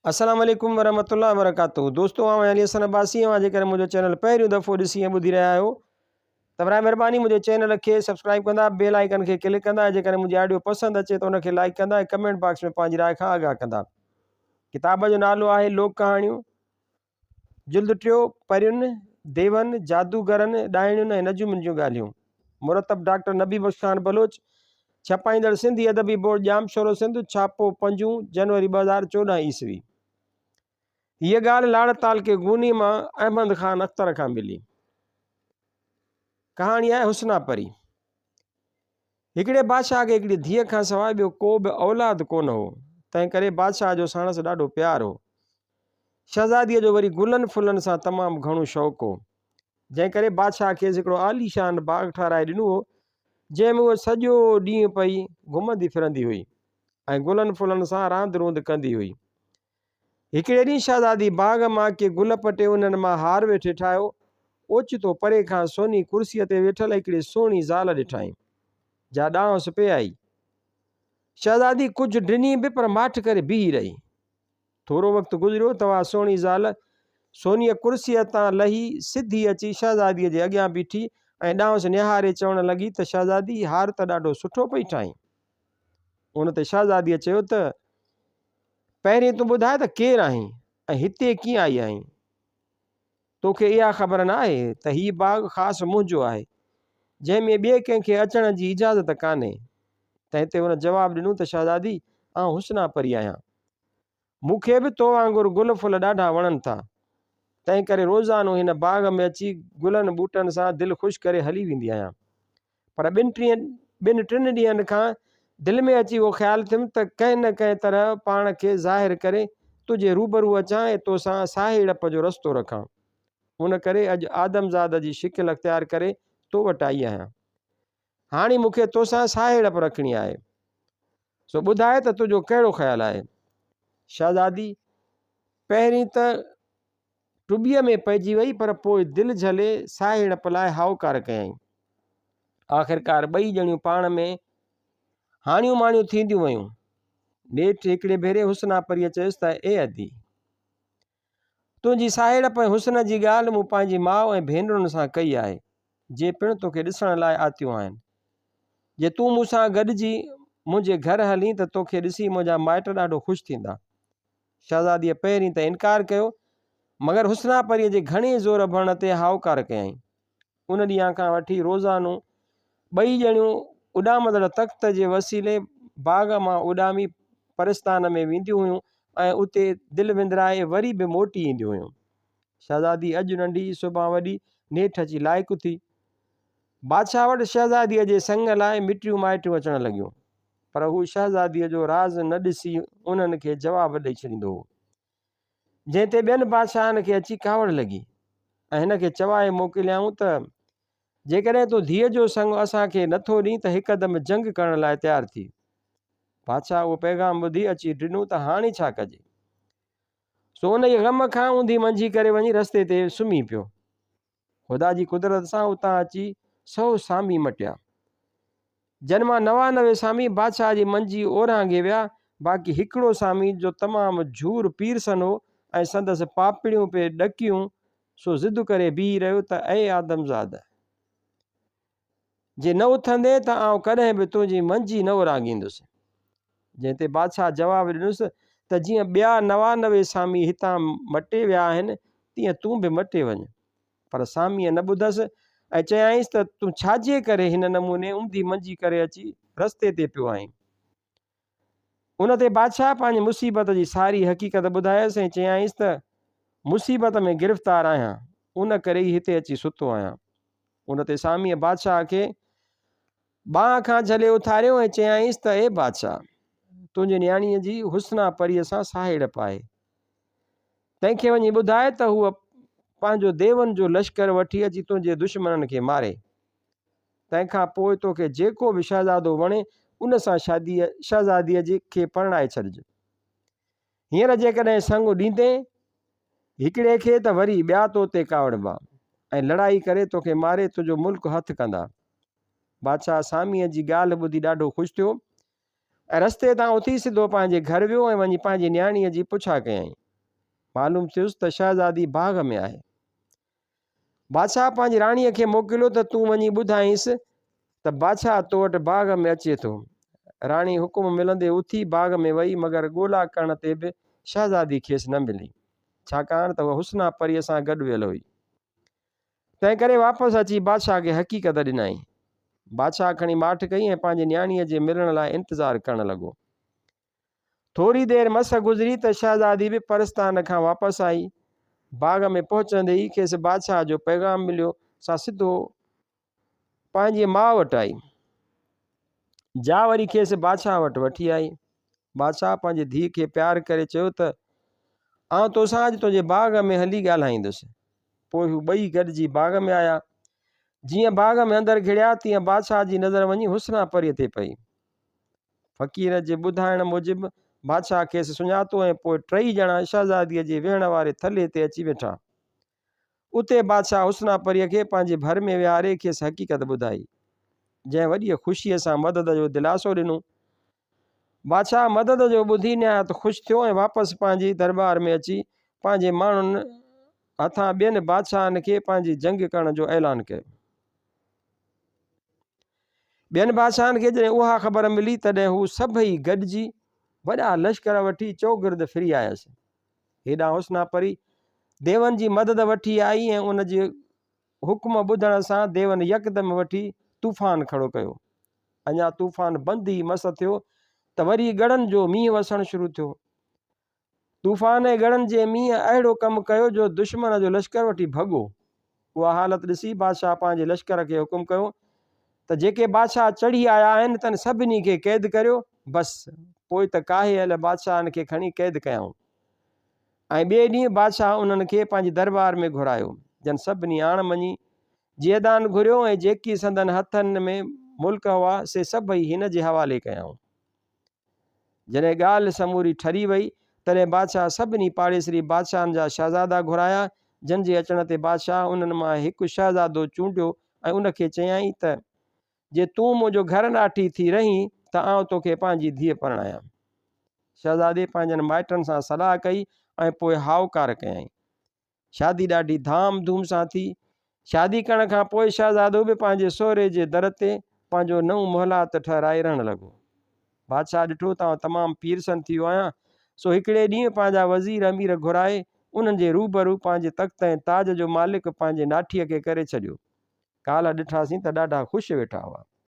अस्सलाम वालेकुम वरहमतुल्लाहि वबरकातुहू। दोस्तों आउं अली हसन अब्बासी आहियां। जेकर मुंहिंजो चैनल पहिरियों दफ़ो ॾिसी ऐं ॿुधी रहिया आहियो त बराए महिरबानी मुंहिंजे चैनल खे सब्सक्राइब कंदा, बेल आइकन खे क्लिक कंदा। जेकर मुंहिंजी ऑडियो पसंदि अचे त उनखे लाइक कंदा ऐं कमेंट बॉक्स में पंहिंजी राय खां आगाह कंदा। किताब जो नालो आहे लोक कहाणियूं, जिल्द टियों, परियुनि, देवनि, जादूगरनि, ॾाहिणियुनि ऐं नजूमनि जूं ॻाल्हियूं। मुरतब डॉक्टर नबी बख्श खान बलोच, छपाईंदड़ सिंधी अदबी बोर्ड जाम शोरो सिंध, छापो 5 जनवरी 2014 ईस्वी। ये ॻाल्हि लाड़ताल के गूनी मां अहमद खान अख्तर खां मिली। कहाणी आहे हुस्ना परी। हिकिड़े बादशाह खे हिकिड़ी धीअ खां सवाइ ॿियो को बि औलाद कोन हो, तंहिं करे बादशाह जो साणस ॾाढो प्यारु हो। शहज़ादीअ जो वरी गुलनि फुलनि सां तमामु घणो शौक़ु हो, जंहिं करे बादशाह खेसि हिकिड़ो आलीशान बाग़ ठाराए ॾिनो हो, जंहिंमें उहा सॼो ॾींहुं पई घुमंदी फिरंदी हुई ऐं गुलनि फुलनि सां रांदि रूंद कंदी हुई। हिकिड़े ॾींहुं शहज़ादी बाग़ मां के गुल पटे उन्हनि मां हार वेठे ठाहियो। ओचितो परे खां सोनी कुर्सीअ ते वेठल हिकिड़ी सुहिणी ज़ाल ॾिठाई, जा ॾांहुंसि पे आई। शहज़ादी कुझु ॾिनी बि पर माठ करे बीही रही। थोरो वक़्तु गुज़रियो त उहा सुहिणी ज़ाल सोनीअ कुर्सीअ तां लही सिधी अची शहज़ादीअ जे अॻियां बीठी ऐं ॾांहुंसि निहारे चवणु लॻी त शहज़ादी हार त ॾाढो सुठो पई ठाहीं। उन ते शहज़ादीअ चयो त पहिरीं तूं ॿुधाए त केरु आहीं ऐं हिते कीअं आई आहीं? तोखे इहा ख़बर न आहे त हीउ बाग़ ख़ासि मुंहिंजो आहे, जंहिंमें ॿिए कंहिंखे अचण जी इजाज़त कान्हे। तंहिं ते हुन जवाबु ॾिनो त शहज़ादी आउं हुस्ना परी आहियां, मूंखे बि तो वांगुरु गुल फुल ॾाढा वणनि था, तंहिं करे रोज़ानो हिन बाग़ में अची गुलनि ॿूटनि सां दिलि ख़ुशि करे हली वेंदी आहियां। पर ॿिनि टिनि ॾींहंनि खां दिलि में अची उहो ख़्यालु थियुमि त कंहिं न कंहिं तरह पाण खे ज़ाहिर करे तुंहिंजे रूबरू अचां ऐं तोसां साहे ड़प जो रस्तो रखां। उन करे अॼु आदमज़ाद जी शिकिल अख़्तियार करे तो वटि आई आहियां। हाणे मूंखे तोसां साहे ड़प रखणी आहे, सो ॿुधाए त तुंहिंजो कहिड़ो ख़्यालु आहे? शहज़ादी पहिरीं त टुॿीअ में पइजी वई, पर पोइ दिलि झले साहे ड़प लाइ हाउकार कयईं। आख़िरकार ॿई ॼणियूं पाण में हाणियूं माणियूं थींदियूं वयूं। नेठि हिकिड़े भेरे हुस्ना परीअ चयुसि त ए अदी, तुंहिंजी साहे ड़प ऐं हुस्न जी ॻाल्हि मूं पंहिंजी माउ ऐं भेनरुनि सां कई आहे, जे पिणु तोखे ॾिसण लाइ आतियूं आहिनि। जे तूं मूंसां गॾिजी मुंहिंजे घर हली त तोखे ॾिसी मुंहिंजा माइट ॾाढो ख़ुशि थींदा। शहज़ादीअ पहिरीं त इनकार कयो, मगर हुस्ना परीअ जे घणे ज़ोर भरण ते हाउकार कयईं। उन ॾींहं खां वठी रोज़ानो ॿई ॼणियूं उॾामंदड़ तख़्त जे वसीले बाग़ मां उॾामी परिस्तान में वेंदियूं हुयूं ऐं उते दिलि विंदराए वरी बि मोटी ईंदियूं हुयूं। शहज़ादी अॼु नंढी सुभाणे वॾी नेठि अची लाइक़ु थी। बादशाह वटि शहज़ादीअ जे संग लाइ मिटियूं माइटियूं अचण लॻियूं, पर हू शहज़ादीअ जो राज़ न ॾिसी उन्हनि खे जवाबु ॾेई छॾींदो हो, जंहिं ते ॿियनि बादशाहनि खे अची कावड़ लॻी ऐं हिन खे चवाए मोकिलियाऊं त जेकॾहिं तूं धीअ जो संग असांखे नथो ॾीं त हिकदमि जंग करण लाइ तयारु थी। बादशाह उहो पैगाम ॿुधी अची ॾिनो त हाणे छा कजे? सो उन जे ग़म खां ऊंधी मंझी करे वञी रस्ते ते सुम्ही पियो। ख़ुदा जी कुदरत सां उतां अची 100 सामी मटिया। जन मां 99 सामी बादशाह जी मंझी ओरांगे विया, बाक़ी हिकिड़ो सामी जो तमामु झूर पीरसन हो ऐं संदसि पापड़ियूं पे ॾकियूं, सो ज़िद करे बीही रहियो त ऐं आदमज़ाद, जे न उथंदे त आउं कॾहिं बि तुंहिंजी मंझी न ओरांगींदुसि। जंहिं ते बादशाह जवाबु ॾिनुसि त जीअं ॿिया 99 सामी हितां मटे विया आहिनि, तीअं तूं बि मटे वञ। पर सामीअ न ॿुधसि ऐं चयाईंसि त तूं छाजे करे हिन नमूने ऊंधी मंझी करे अची रस्ते ते पियो आहीं? उन ते बादशाह पंहिंजी मुसीबत जी सारी हक़ीक़त ॿुधायसि ऐं चयाईंसि त मुसीबत में गिरफ़्तार आहियां, उन करे ई हिते अची सुतो आहियां। उन ते सामीअ बादशाह खे ॿांह खां झले उथारियो ऐं चयाईंसि त ए बादशाह, तुंहिंजी न्याणीअ जी हुस्ना परीअ सां साहे ड़प आहे, तंहिंखे वञी ॿुधाए त हूअ पंहिंजो देवनि जो लश्कर वठी अची तुंहिंजे दुश्मननि खे मारे। तंहिंखां पोइ तोखे जेको बि शहज़ादो वणे उन सां शहज़ादीअ जे खे परणाए छॾिजे। हींअर जेकॾहिं संग ॾींदे हिकिड़े खे त वरी ॿिया तो ते कावड़िबा ऐं लड़ाई करे तोखे मारे तुंहिंजो मुल्क हथु कंदा। बादशाह सामीअ जी ॻाल्हि ॿुधी ॾाढो ख़ुशि थियो। ऐं रस्ते तां उथी सिधो पंहिंजे घर वियो ऐं वञी पंहिंजी न्याणीअ जी पुछा कयईं। मालूम थियुसि त शहज़ादी बाग़ में आहे। बादशाह पंहिंजी राणीअ खे मोकिलियो त तूं वञी ॿुधाईंसि त बादशाह तो वटि बाग़ में अचे थो। राणी हुकुम मिलंदे उथी बाग़ में वई, मगर ॻोल्हा करण ते बि शहज़ादी खेसि न मिली, छाकाणि त उहा हुस्ना परीअ सां गॾु वियल हुई। तंहिं करे वापसि अची बादशाह खे हक़ीक़त ॾिनई। बादशाह खणी माठ कई ऐं पंहिंजी न्याणीअ जे मिलण लाइ इंतज़ारु करणु लॻो। थोरी देरि मस गुज़री त शहज़ादी बि परस्तान खां वापसि आई। बाग़ में पहुचंदे ई खेसि बादशाह जो पैगाम मिलियो। सा सिधो पंहिंजी माउ वटि आई। जा वरी खेसि बादशाह वटि वठी आई। बादशाह पंहिंजी धीउ खे प्यार करे चयो त आउं तोसां अॼु तुंहिंजे बाग़ में हली ॻाल्हाईंदुसि। पोइ हू ॿई गॾिजी बाग़ में आया। जीअं बाग़ में अंदरि घिड़िया तीअं बादशाह जी नज़र वञी हुस्ना परीअ ते पई। फ़क़ीर जे ॿुधाइण मूजिबि बादशाह खेसि सुञातो ऐं पोइ टई ॼणा शहज़ादीअ जे वेहण वारे थले ते अची वेठा। उते बादशाह हुस्ना परीअ खे पंहिंजे भर में विहारे खेसि हक़ीक़त ॿुधाई, जंहिं वॾीअ ख़ुशीअ सां मदद जो दिलासो ॾिनो। बादशाह मदद जो ॿुधी निहायत ख़ुशि थियो ऐं वापसि पंहिंजी दरबार में अची पंहिंजे माण्हुनि हथां ॿियनि बादशाहनि खे पंहिंजी जंग करण जो ऐलान कयो। ॿियनि बादशाहनि खे जॾहिं उहा ख़बर मिली तॾहिं हू सभई गॾिजी वॾा लश्कर वठी चौगिर्द फिरी आयसि। हेॾां हुस्ना परी देवनि जी मदद वठी आई ऐं उन जे हुकुम ॿुधण सां देवनि यकदमि वठी तूफ़ान खड़ो कयो। अञा तूफ़ान बंदि ई मस थियो त वरी गड़नि जो मींहुं वसणु शुरू थियो। तूफ़ान ऐं गड़नि जे मींहुं अहिड़ो कमु कयो जो दुश्मन जो लश्कर वठी भॻो। उहा हालत ॾिसी बादशाह पंहिंजे लश्कर खे हुकुम कयो त जेके बादशाह चढ़ी आया आहिनि तन सभिनी खे क़ैद करियो। बसि पोइ त काहे हल बादशाहनि खे खणी क़ैद कयऊं ऐं ॿिए ॾींहुं बादशाह उन्हनि खे पंहिंजी दरबार में घुरायो। जन सभिनी आण मञी जेदान घुरियो ऐं जेकी संदन हथनि में मुल्क हुआ से सभई हिन जे हवाले कयऊं। जॾहिं ॻाल्हि समूरी ठरी वई तॾहिं बादशाह सभिनी पाड़ेसरी बादशाहनि जा शहज़ादा घुराया, जन जे अचण ते बादशाह उन्हनि मां हिकु शहज़ादो चूंडियो ऐं उनखे चयाईं त जे तूं मुंहिंजो घर नाठी थी रहीं त आउं तोखे पंहिंजी धीअ परणायां। शहज़ादे पंहिंजनि माइटनि सां सलाह कई ऐं पोइ हाउकार कयईं। शादी ॾाढी धाम धूम सां थी। शादी करण खां पोइ शहज़ादो बि पंहिंजे सहुरे जे दर ते पंहिंजो नओं मुहलात ठहिराए रहणु लॻो। बादशाह ॾिठो त आउं तमामु पीरसन थी वियो आहियां, सो हिकिड़े ॾींहुं पंहिंजा वज़ीर अमीर घुराए उन्हनि जे रूबरू पंहिंजे तख़्त ऐं ताज जो मालिक पंहिंजे नाठीअ खे करे छॾियो। काल्ह ॾिठासीं त ॾाढा ख़ुशि वेठा हुआ।